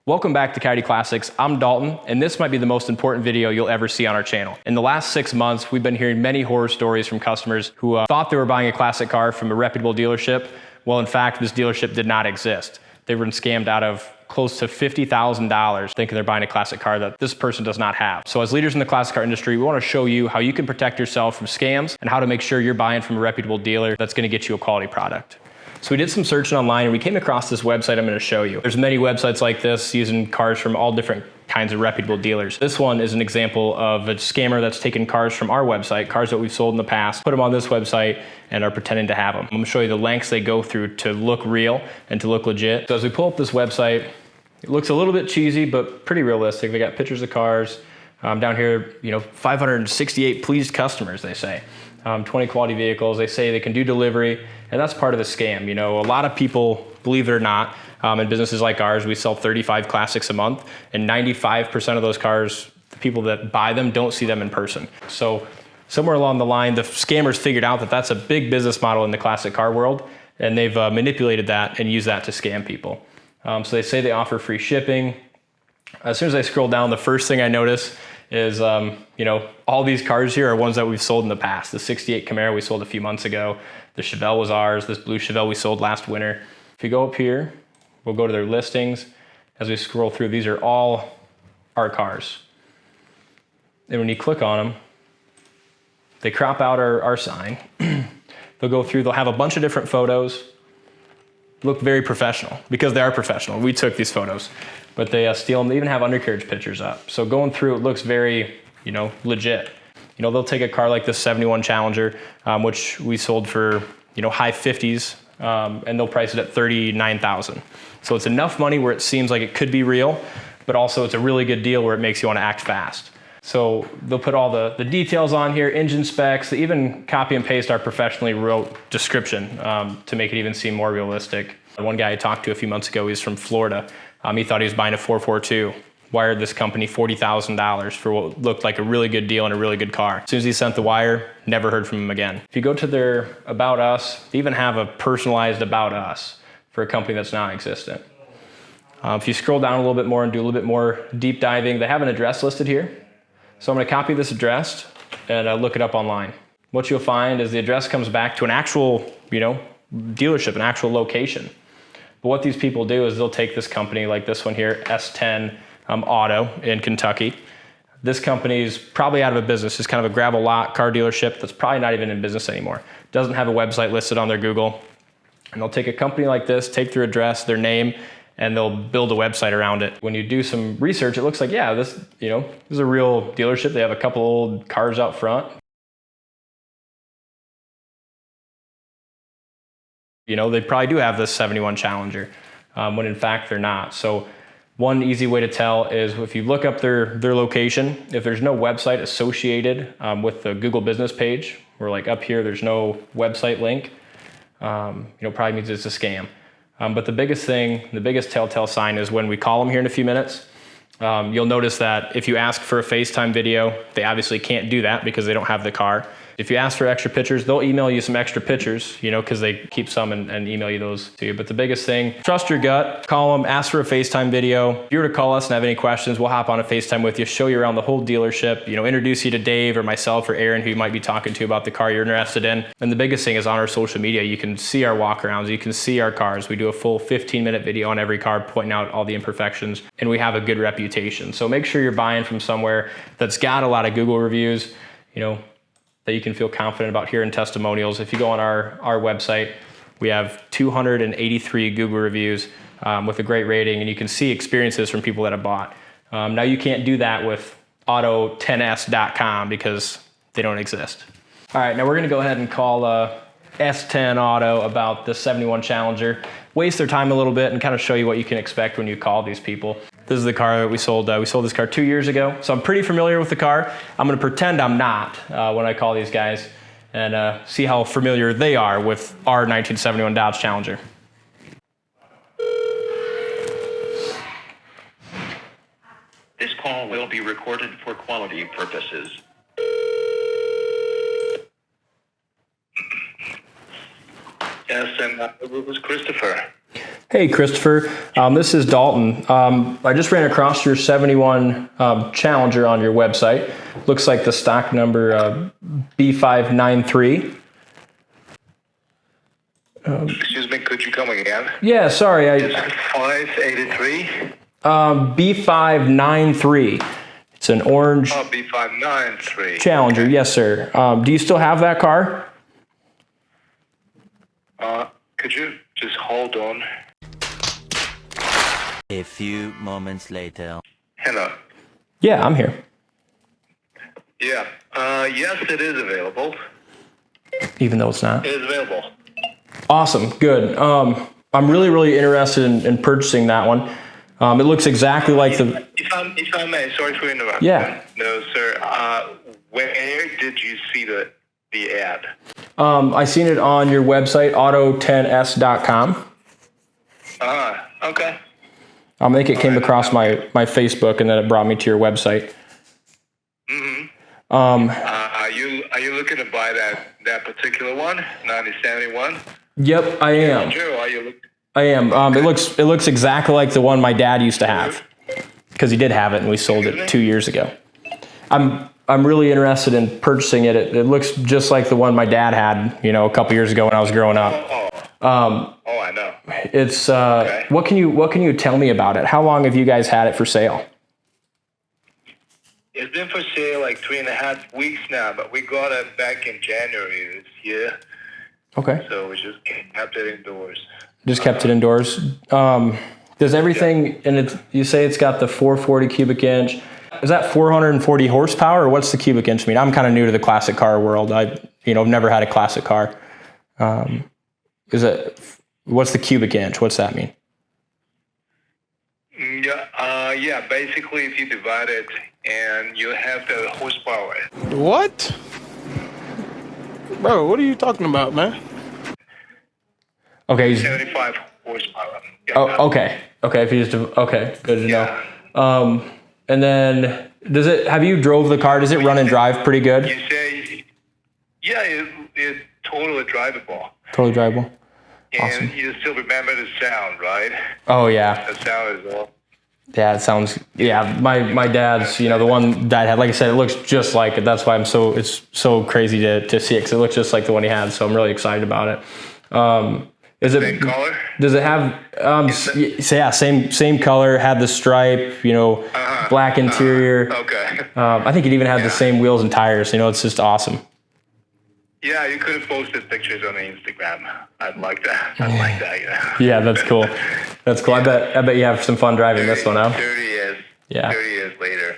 Welcome back to Coyote Classics. I'm Dalton, and this might be the most important video you'll ever see on our channel. In the last 6 months, we've been hearing many horror stories from customers who thought they were buying a classic car from a reputable dealership. Well, in fact, this dealership did not exist. They've been scammed out of close to $50,000 thinking they're buying a classic car that this person does not have. So as leaders in the classic car industry, we want to show you how you can protect yourself from scams and how to make sure you're buying from a reputable dealer that's going to get you a quality product. So we did some searching online and we came across this website I'm going to show you. There's many websites like this using cars from all different kinds of reputable dealers. This one is an example of a scammer that's taken cars from our website, cars that we've sold in the past, put them on this website and are pretending to have them. I'm going to show you the lengths they go through to look real and to look legit. So as we pull up this website, it looks a little bit cheesy, but pretty realistic. They got pictures of cars. Down here, 568 pleased customers, they say. 20 quality vehicles. They say they can do delivery, and that's part of the scam. A lot of people, believe it or not, in businesses like ours, we sell 35 classics a month, and 95% of those cars, the people that buy them don't see them in person. So somewhere along the line, the scammers figured out that that's a big business model in the classic car world, and they've manipulated that and used that to scam people. So they say they offer free shipping. As soon as I scroll down, the first thing I notice is, all these cars here are ones that we've sold in the past. The 68 Camaro we sold a few months ago. The Chevelle was ours. This blue Chevelle we sold last winter. If you go up here, we'll go to their listings. As we scroll through, these are all our cars. And when you click on them, they crop out our sign. They'll go through, they'll have a bunch of different photos. Look very professional because they are professional. We took these photos, but they steal them. They even have undercarriage pictures up. So going through, it looks very, legit. They'll take a car like this 71 Challenger, which we sold for, high 50s, and they'll price it at $39,000. So it's enough money where it seems like it could be real, but also it's a really good deal where it makes you want to act fast. So they'll put all the details on here, engine specs. They even copy and paste our professionally wrote description to make it even seem more realistic. One guy I talked to a few months ago, he's from Florida. He thought he was buying a 442. Wired this company $40,000 for what looked like a really good deal and a really good car. As soon as he sent the wire, never heard from him again. If you go to their About Us, they even have a personalized About Us for a company that's non-existent. If you scroll down a little bit more and do a little bit more deep diving, they have an address listed here. So I'm going to copy this address and look it up online. What you'll find is the address comes back to an actual, dealership, an actual location. But what these people do is they'll take this company like this one here, S10 Auto in Kentucky. This company is probably out of a business. It's kind of a gravel lot car dealership that's probably not even in business anymore. Doesn't have a website listed on their Google. And they'll take a company like this, take their address, their name, and they'll build a website around it. When you do some research, it looks like, yeah, this is a real dealership. They have a couple old cars out front. They probably do have this 71 Challenger, when in fact they're not. So one easy way to tell is if you look up their location, if there's no website associated with the Google business page, or like up here, there's no website link, probably means it's a scam. But the biggest thing, the biggest telltale sign is when we call them here in a few minutes, you'll notice that if you ask for a FaceTime video, they obviously can't do that because they don't have the car. If you ask for extra pictures, they'll email you some extra pictures, because they keep some and email you those to you. But the biggest thing, trust your gut, call them, ask for a FaceTime video. If you were to call us and have any questions, we'll hop on a FaceTime with you, show you around the whole dealership, introduce you to Dave or myself or Aaron, who you might be talking to about the car you're interested in. And the biggest thing is on our social media, you can see our walkarounds, you can see our cars. We do a full 15-minute video on every car pointing out all the imperfections, and we have a good reputation. So make sure you're buying from somewhere that's got a lot of Google reviews, that you can feel confident about hearing testimonials. If you go on our website, we have 283 Google reviews with a great rating, and you can see experiences from people that have bought. Now you can't do that with auto10s.com because they don't exist. All right, now we're gonna go ahead and call S10 Auto about the 71 Challenger, waste their time a little bit and kind of show you what you can expect when you call these people. This is the car that we sold. We sold this car 2 years ago, so I'm pretty familiar with the car. I'm gonna pretend I'm not when I call these guys and see how familiar they are with our 1971 Dodge Challenger. This call will be recorded for quality purposes. Yes, and this is Christopher. Hey, Christopher. This is Dalton. I just ran across your 71 Challenger on your website. Looks like the stock number B593. Excuse me, could you come again? Yeah, sorry. It's 583? B593. It's an orange Oh, B593. Challenger. Okay. Yes, sir. Do you still have that car? Could you just hold on? A few moments later. Hello. Yeah, I'm here. Yeah. Yes, it is available. Even though it's not. It is available. Awesome. Good. I'm really interested in purchasing that one. It looks exactly like the... If I may, sorry for interrupting. Yeah. No, sir. Where did you see the ad? I seen it on your website, auto10s.com. Okay. I think it came across my Facebook, and then it brought me to your website. Are you looking to buy that particular one, 9071? Yep, I am. Sure. Are you looking? I am. It looks exactly like the one my dad used to have, because he did have it, and we sold it 2 years ago. I'm really interested in purchasing it. It looks just like the one my dad had, a couple years ago when I was growing up. I know. It's Okay. What can you tell me about it? How long have you guys had it for sale? It's been for sale like 3.5 weeks now, but we got it back in January this year, Okay. so we just kept it indoors. Just kept it indoors. Does everything, and you say it's got the 440 cubic inch. Is that 440 horsepower, or what's the cubic inch mean? I'm kind of new to the classic car world. I've never had a classic car. What's the cubic inch? What's that mean? Yeah. Basically, if you divide it, and you have the horsepower. What? Bro, what are you talking about, man? Okay. 75 horsepower. Yeah. Oh, okay. Okay. If you just okay, good to Yeah. know. And then have you drove the car? Does it run and drive pretty good? You say, yeah, it's totally drivable. Totally drivable. Awesome. And you still remember the sound, right? Oh yeah. The sound is all. Yeah, it sounds. Yeah, my dad's. The one Dad had. Like I said, it looks just like it. That's why it's so crazy to see it, because it looks just like the one he had. So I'm really excited about it. Is it Same color? Does it have? Yeah, same color. Had the stripe. Black interior. Okay. I think it even had the same wheels and tires. It's just awesome. Yeah, you could have posted pictures on Instagram. I'd like that. Yeah. Yeah, that's cool. That's cool. Yeah. I bet you have some fun driving this one, huh? 30 years. Yeah. 30 years later.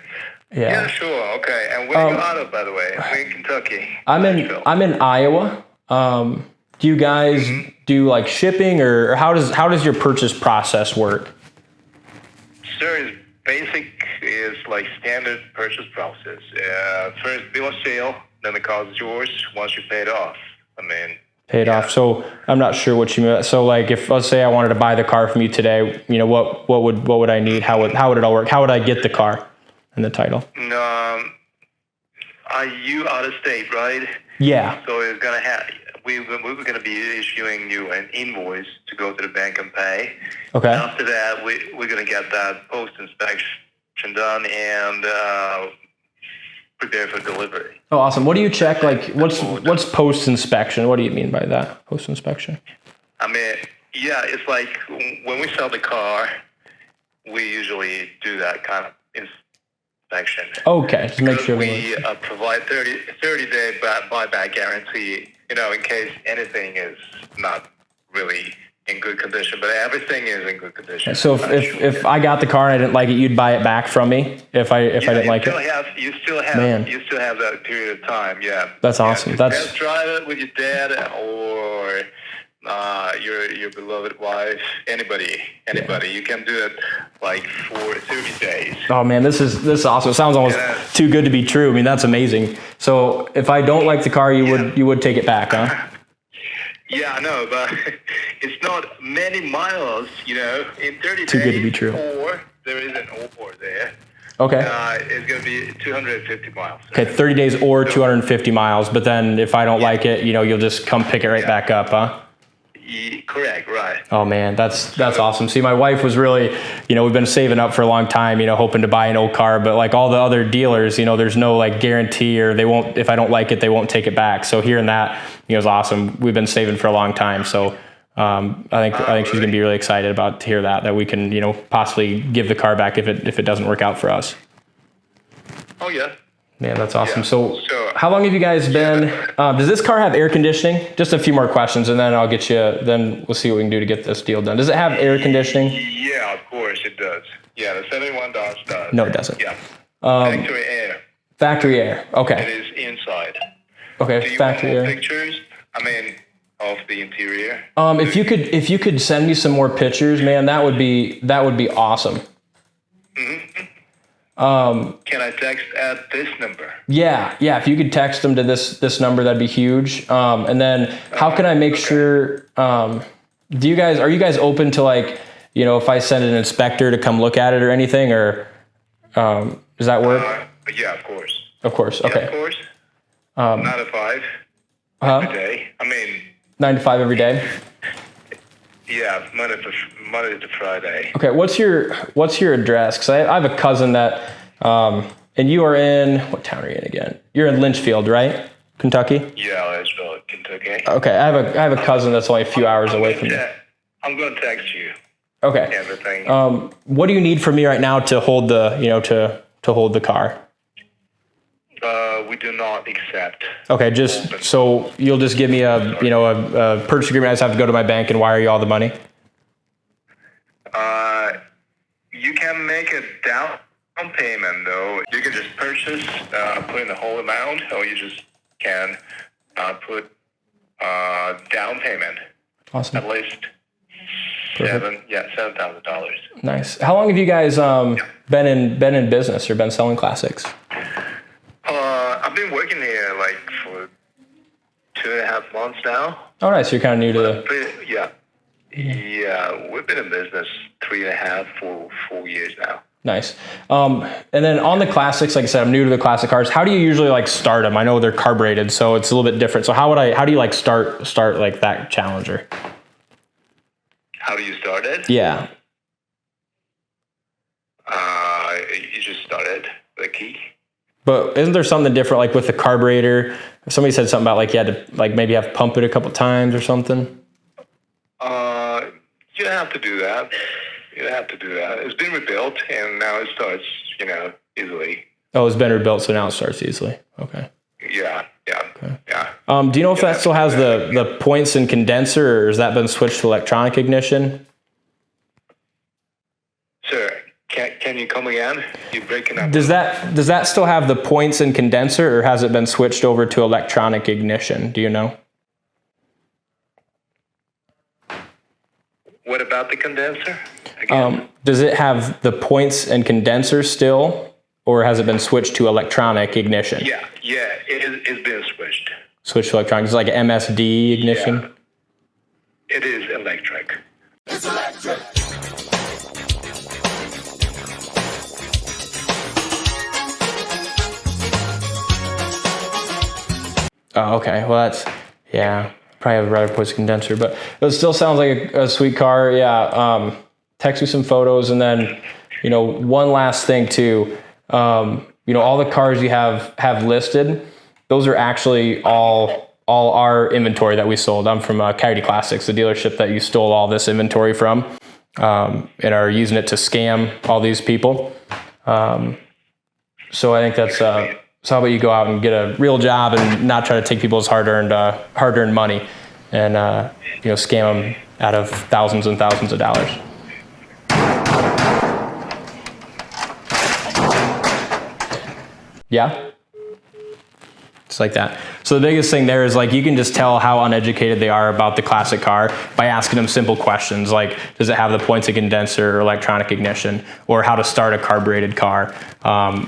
Yeah. Yeah, sure. Okay. And where are you out of, by the way? We're in Kentucky. I'm in Iowa. Do you guys do like shipping, or how does your purchase process work? Sir, basic is like standard purchase process. First bill of sale, then the car is yours once you pay it off. Paid off. So I'm not sure what you mean. So like, if let's say I wanted to buy the car from you today, what would I need? How would it all work? How would I get the car and the title? Are you out of state, right? Yeah. So it's gonna we were gonna be issuing you an invoice to go to the bank and pay. Okay. After that, we're gonna get that post inspection done and prepare for delivery. Oh, awesome. What do you check? Like, what's post inspection? What do you mean by that? Post inspection? Yeah, it's like when we sell the car, we usually do that kind of inspection. Okay, just make sure we provide 30-day buyback guarantee. In case anything is not really in good condition, but everything is in good condition. So if I got the car and I didn't like it, you'd buy it back from me if I didn't like it. You still have that period of time. Yeah. That's awesome. Yeah, test drive it with your dad or your beloved wife. Anybody. You can do it like for 30 days. Oh man, this is awesome. It sounds almost too good to be true. I mean, that's amazing. So if I don't like the car, you would take it back, huh? Yeah, I know, but it's not many miles, in 30 days. Too good to be true. Or there is an or there. Okay. It's going to be 250 miles. Okay, 30 days or 250 miles. But then if I don't like it, you'll just come pick it right back up, huh? Correct, right. Oh man, that's awesome. See, my wife was really, we've been saving up for a long time, hoping to buy an old car, but like all the other dealers, there's no like guarantee, or they won't, if I don't like it, they won't take it back. So hearing that, is awesome. We've been saving for a long time. So I think she's going to be really excited to hear that we can, possibly give the car back if it doesn't work out for us. Oh yeah. Man, that's awesome. Yeah. So how long have you guys been, does this car have air conditioning? Just a few more questions and then I'll get you, then we'll see what we can do to get this deal done. Does it have air conditioning? Yeah, of course it does. Yeah, the 71 does. No, it doesn't. Yeah. Factory air. Factory air. Okay. It is inside. Okay. Do you Factory want more air. pictures? Of the interior. If you could send me some more pictures, man, that would be awesome. Can I text at this number? Yeah. If you could text them to this number, that'd be huge. And then how can I make sure, are you guys open to like, if I send an inspector to come look at it or anything, or does that work? Yeah, of course. Of course. Okay. Yeah, of course. 9 to 5 every day. 9 to 5 every day. Yeah, Monday to Friday. Okay, what's your address? Because I have a cousin that, and you are in, what town are you in again? You're in Lynchfield, right? Kentucky? Yeah, Lynchfield, Kentucky. Okay, I have a cousin that's only a few hours away from you. I'm going to text you. Okay. Everything. What do you need from me right now to hold the, to hold the car? We do not accept. Okay, just so you'll just give me a purchase agreement. I just have to go to my bank and wire you all the money. You can make a down payment though. You can just purchase, put in the whole amount, or you just can put down payment. Awesome. At least $7,000. Nice. How long have you guys been in business or been selling classics? I've been working here like for 2.5 months now. Oh, nice. You're kind of new to the... Yeah, we've been in business 3.5, 4 years now. Nice. And then on the classics, like I said, I'm new to the classic cars. How do you usually like start them? I know they're carbureted, so it's a little bit different. So how do you like start like that Challenger? How do you start it? Yeah. You just start it with a key. But isn't there something different, like with the carburetor? Somebody said something about like you had to like maybe have to pump it a couple times or something. You don't have to do that. It's been rebuilt and now it starts, easily. Oh, it's been rebuilt, so now it starts easily. Okay. Yeah. Okay. Yeah. Do you know if that still has the points and condenser, or has that been switched to electronic ignition? Sir, can you come again? You're breaking up. Does that still have the points and condenser, or has it been switched over to electronic ignition? Do you know? What about the condenser? Again? Does it have the points and condenser still, or has it been switched to electronic ignition? Yeah, it's been switched. Switched to electronic. It's like MSD ignition? Yeah. It is electric. It's electric. Oh, okay. Well, probably have a rather points condenser, but it still sounds like a sweet car. Yeah. Text me some photos, and then, one last thing too. All the cars you have listed, those are actually all our inventory that we sold. I'm from Coyote Classics, the dealership that you stole all this inventory from, and are using it to scam all these people. So I think that's. So how about you go out and get a real job and not try to take people's hard-earned money, and scam them out of thousands and thousands of dollars. Yeah? It's like that. So the biggest thing there is like you can just tell how uneducated they are about the classic car by asking them simple questions like, does it have the points of condenser or electronic ignition, or how to start a carbureted car,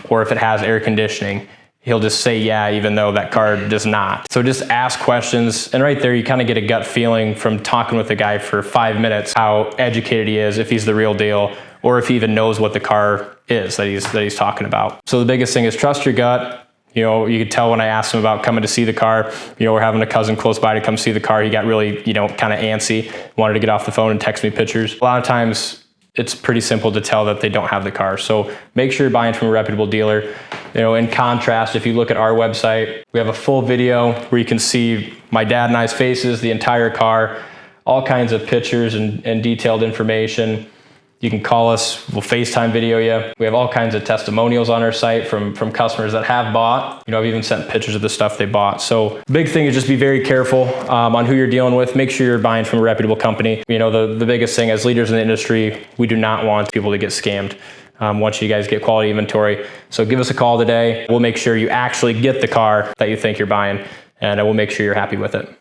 or if it has air conditioning. He'll just say yeah, even though that car does not. So just ask questions, and right there you kind of get a gut feeling from talking with the guy for 5 minutes how educated he is, if he's the real deal, or if he even knows what the car is that he's talking about. So the biggest thing is trust your gut. You know, you could tell when I asked him about coming to see the car, you know, we're having a cousin close by to come see the car. He got really, you know, kind of antsy, wanted to get off the phone and text me pictures. A lot of times it's pretty simple to tell that they don't have the car. So make sure you're buying from a reputable dealer. You know, in contrast, if you look at our website, we have a full video where you can see my dad and I's faces, the entire car, all kinds of pictures and detailed information. You can call us, we'll FaceTime video you. We have all kinds of testimonials on our site from customers that have bought. You know, I've even sent pictures of the stuff they bought. So the big thing is just be very careful on who you're dealing with. Make sure you're buying from a reputable company. You know, the biggest thing as leaders in the industry, we do not want people to get scammed once you guys get quality inventory. So give us a call today. We'll make sure you actually get the car that you think you're buying, and we'll make sure you're happy with it.